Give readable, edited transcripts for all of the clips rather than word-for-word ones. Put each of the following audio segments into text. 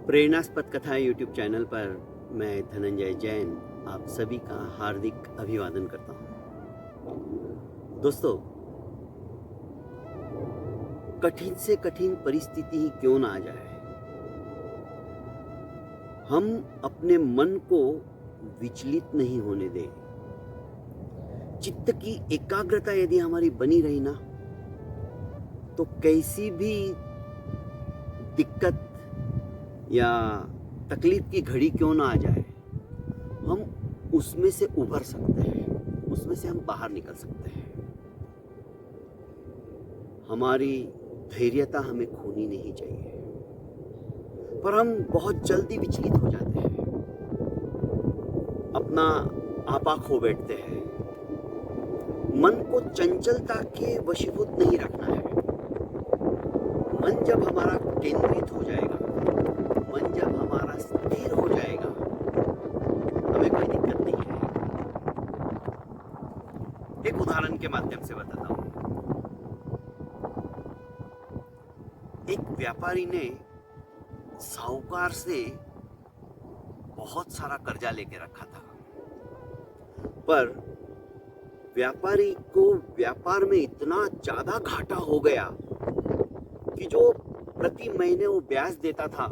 प्रेरणास्पद कथा YouTube channel पर मैं धनंजय जैन आप सभी का हार्दिक अभिवादन करता हूँ। दोस्तों, कठिन से कठिन परिस्थिति ही क्यों ना आ जाए, हम अपने मन को विचलित नहीं होने दें। चित्त की एकाग्रता यदि हमारी बनी रही ना, तो कैसी भी दिक्कत या तकलीफ की घड़ी क्यों ना आ जाए, हम उसमें से उभर सकते हैं, उसमें से हम बाहर निकल सकते हैं। हमारी धैर्यता हमें खोनी नहीं चाहिए, पर हम बहुत जल्दी विचलित हो जाते हैं, अपना आपा खो बैठते हैं। मन को चंचलता के वशीभूत नहीं रखना है। मन जब हमारा केंद्रित हो जाएगा, मन जब हमारा स्थिर हो जाएगा, हमें कोई दिक्कत नहीं है। एक उदाहरण के माध्यम से बताता हूं। एक व्यापारी ने साहूकार से बहुत सारा कर्जा लेके रखा था, पर व्यापारी को व्यापार में इतना ज्यादा घाटा हो गया कि जो प्रति महीने वो ब्याज देता था,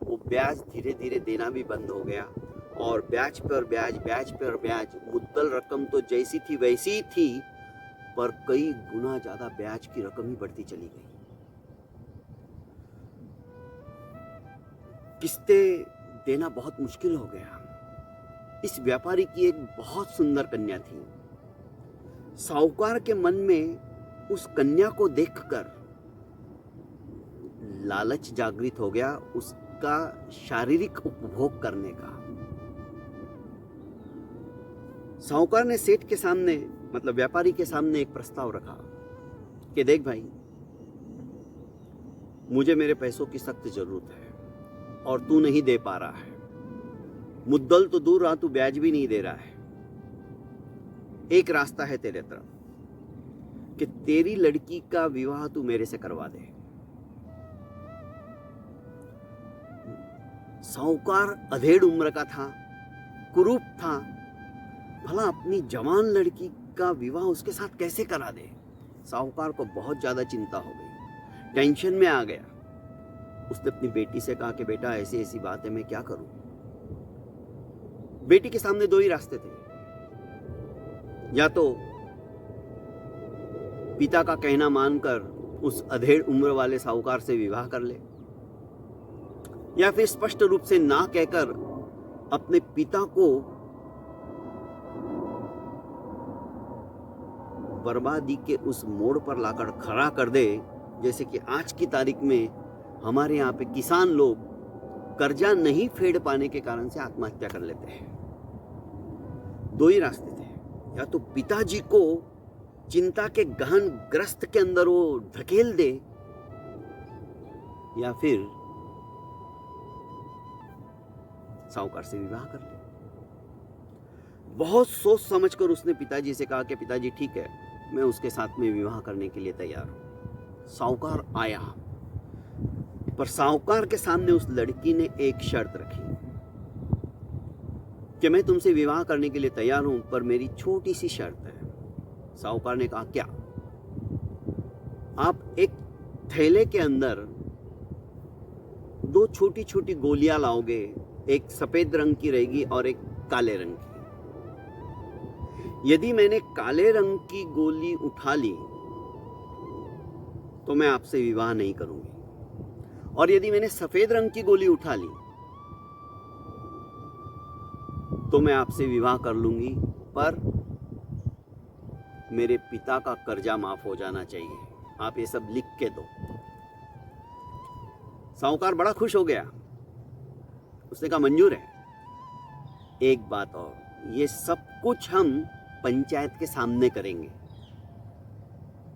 वो ब्याज धीरे धीरे देना भी बंद हो गया, और ब्याज पर ब्याज, ब्याज पर ब्याज, मुद्दल रकम तो जैसी थी वैसी ही थी, पर कई गुना ज्यादा ब्याज की रकम ही बढ़ती चली गई। किस्तें देना बहुत मुश्किल हो गया। इस व्यापारी की एक बहुत सुंदर कन्या थी। साहूकार के मन में उस कन्या को देखकर लालच जागृत हो गया, उसका शारीरिक उपभोग करने का। साहूकार ने सेठ के सामने, मतलब व्यापारी के सामने, एक प्रस्ताव रखा कि देख भाई, मुझे मेरे पैसों की सख्त जरूरत है और तू नहीं दे पा रहा है। मुद्दल तो दूर रहा, तू ब्याज भी नहीं दे रहा है। एक रास्ता है तेरे तरफ कि तेरी लड़की का विवाह तू मेरे से करवा दे। साहूकार अधेड़ उम्र का था, कुरूप था, भला अपनी जवान लड़की का विवाह उसके साथ कैसे करा दे। साहूकार को बहुत ज्यादा चिंता हो गई, टेंशन में आ गया। उसने अपनी बेटी से कहा कि बेटा, ऐसी ऐसी बात है, मैं क्या करूं। बेटी के सामने दो ही रास्ते थे, या तो पिता का कहना मानकर उस अधेड़ उम्र वाले साहूकार से विवाह कर ले, या फिर स्पष्ट रूप से ना कहकर अपने पिता को बर्बादी के उस मोड़ पर लाकर खड़ा कर दे। जैसे कि आज की तारीख में हमारे यहाँ पे किसान लोग कर्जा नहीं फेड पाने के कारण से आत्महत्या कर लेते हैं। दो ही रास्ते थे, या तो पिताजी को चिंता के गहन ग्रस्त के अंदर वो धकेल दे, या फिर साहूकार से विवाह कर ले। बहुत सोच समझकर उसने पिताजी से कहा कि पिताजी ठीक है, मैं उसके साथ में विवाह करने के लिए तैयार हूं। साहूकार आया, पर साहूकार के सामने उस लड़की ने एक शर्त रखी कि मैं तुमसे विवाह करने के लिए तैयार हूं, पर मेरी छोटी सी शर्त है। साहूकार ने कहा, क्या? आप एक थैले के अंदर दो छोटी छोटी गोलियां लाओगे, एक सफेद रंग की रहेगी और एक काले रंग की। यदि मैंने काले रंग की गोली उठा ली तो मैं आपसे विवाह नहीं करूंगी, और यदि मैंने सफेद रंग की गोली उठा ली तो मैं आपसे विवाह कर लूंगी, पर मेरे पिता का कर्जा माफ हो जाना चाहिए। आप ये सब लिख के दो। साहूकार बड़ा खुश हो गया, उसने कहा मंजूर है। एक बात और, ये सब कुछ हम पंचायत के सामने करेंगे।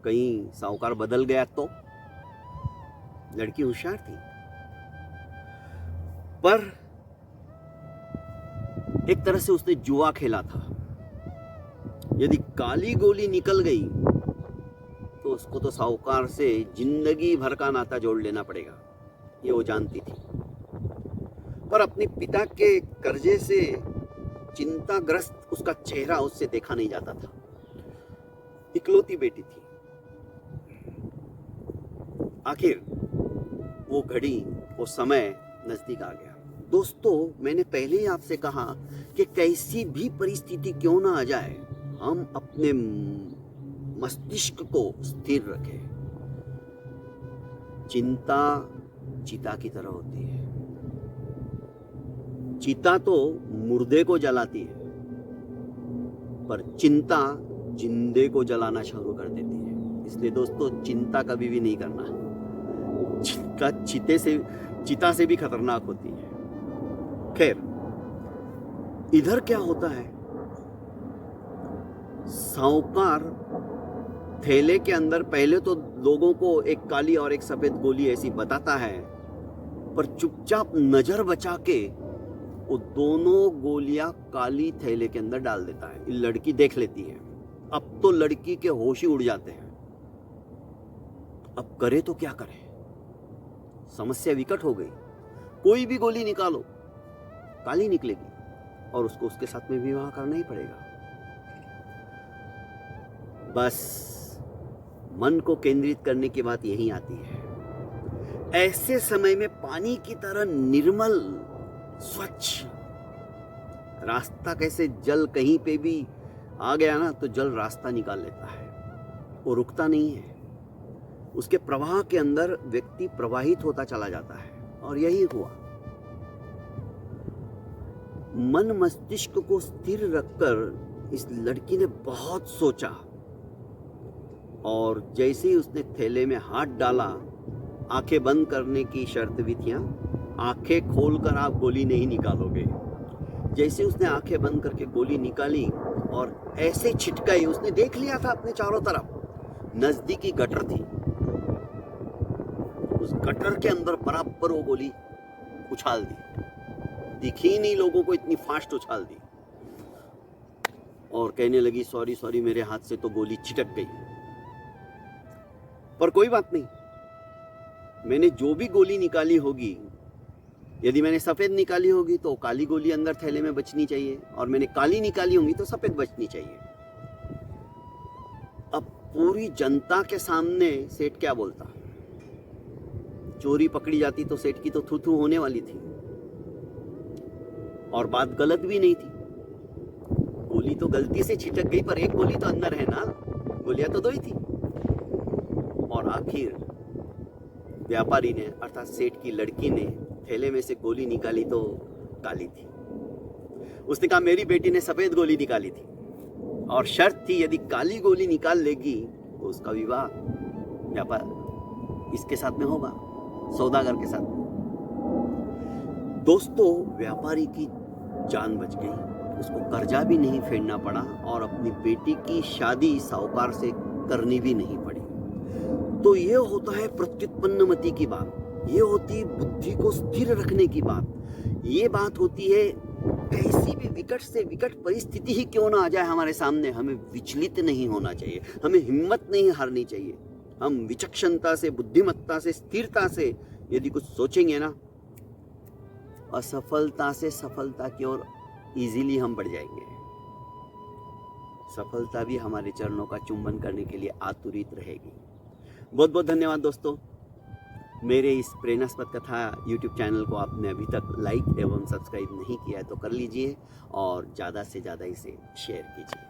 कहीं साहूकार बदल गया तो? लड़की होशियार थी, पर एक तरह से उसने जुआ खेला था। यदि काली गोली निकल गई तो उसको तो साहूकार से जिंदगी भर का नाता जोड़ लेना पड़ेगा, ये वो जानती थी। पर अपने पिता के कर्जे से चिंताग्रस्त उसका चेहरा उससे देखा नहीं जाता था। इकलौती बेटी थी। आखिर वो घड़ी, वो समय नजदीक आ गया। दोस्तों, मैंने पहले ही आपसे कहा कि कैसी भी परिस्थिति क्यों ना आ जाए, हम अपने मस्तिष्क को स्थिर रखें। चिंता चिता की तरह होती है। चिता तो मुर्दे को जलाती है, पर चिंता जिंदे को जलाना शुरू कर देती है। इसलिए दोस्तों, चिंता कभी भी नहीं करना। चिता से भी खतरनाक होती है। खैर, इधर क्या होता है, साहूकार थैले के अंदर पहले तो लोगों को एक काली और एक सफेद गोली ऐसी बताता है, पर चुपचाप नजर बचा के वो दोनों गोलियां काली थैले के अंदर डाल देता है। लड़की देख लेती है। अब तो लड़की के होश ही उड़ जाते हैं। अब करे तो क्या करे, समस्या विकट हो गई। कोई भी गोली निकालो, काली निकलेगी और उसको उसके साथ में विवाह करना ही पड़ेगा। बस मन को केंद्रित करने की बात यही आती है। ऐसे समय में पानी की तरह निर्मल, स्वच्छ रास्ता, कैसे जल कहीं पे भी आ गया ना तो जल रास्ता निकाल लेता है, वो रुकता नहीं है। उसके प्रवाह के अंदर व्यक्ति प्रवाहित होता चला जाता है। और यही हुआ। मन मस्तिष्क को स्थिर रखकर इस लड़की ने बहुत सोचा, और जैसे ही उसने थैले में हाथ डाला, आंखें बंद करने की शर्त भी थी। आंखें खोलकर आप गोली नहीं निकालोगे। जैसे उसने आंखें बंद करके गोली निकाली और ऐसे छिटकाई, उसने देख लिया था अपने चारों तरफ। नजदीकी गटर थी, उस गटर के अंदर बराबर वो गोली उछाल दी। दिखी नहीं लोगों को, इतनी फास्ट उछाल दी। और कहने लगी, सॉरी सॉरी, मेरे हाथ से तो गोली छिटक गई। पर कोई बात नहीं, मैंने जो भी गोली निकाली होगी, यदि मैंने सफेद निकाली होगी तो काली गोली अंदर थैले में बचनी चाहिए, और मैंने काली निकाली होगी तो सफेद बचनी चाहिए। अब पूरी जनता के सामने सेठ क्या बोलता? चोरी पकड़ी जाती तो सेठ की तो थू थू होने वाली थी, और बात गलत भी नहीं थी। गोली तो गलती से छिटक गई, पर एक गोली तो अंदर है ना, गोलियां तो दो ही थी। और आखिर व्यापारी ने, अर्थात सेठ की लड़की ने, थैले में से गोली निकाली तो काली थी। उसने कहा, मेरी बेटी ने सफेद गोली निकाली थी, और शर्त थी यदि काली गोली निकाल लेगी तो उसका विवाह व्यापार इसके साथ में होगा, सौदागर के साथ। दोस्तों, व्यापारी की जान बच गई, उसको कर्जा भी नहीं फेरना पड़ा, और अपनी बेटी की शादी साहूकार से करनी भी नहीं पड़ी। तो ये होता है प्रत्युत्पन्नमति की बात, ये होती है बुद्धि को स्थिर रखने की बात। ये बात होती है, कैसी भी विकट से विकट परिस्थिति ही क्यों ना आ जाए हमारे सामने, हमें विचलित नहीं होना चाहिए, हमें हिम्मत नहीं हारनी चाहिए। हम विचक्षणता से, बुद्धिमत्ता से, स्थिरता से यदि कुछ सोचेंगे ना, असफलता से सफलता की ओर इजीली हम बढ़ जाएंगे। सफलता भी हमारे चरणों का चुंबन करने के लिए आतुरित रहेगी। बहुत बहुत धन्यवाद दोस्तों। मेरे इस प्रेरणास्पद कथा YouTube चैनल को आपने अभी तक लाइक एवं सब्सक्राइब नहीं किया है तो कर लीजिए, और ज़्यादा से ज़्यादा इसे शेयर कीजिए।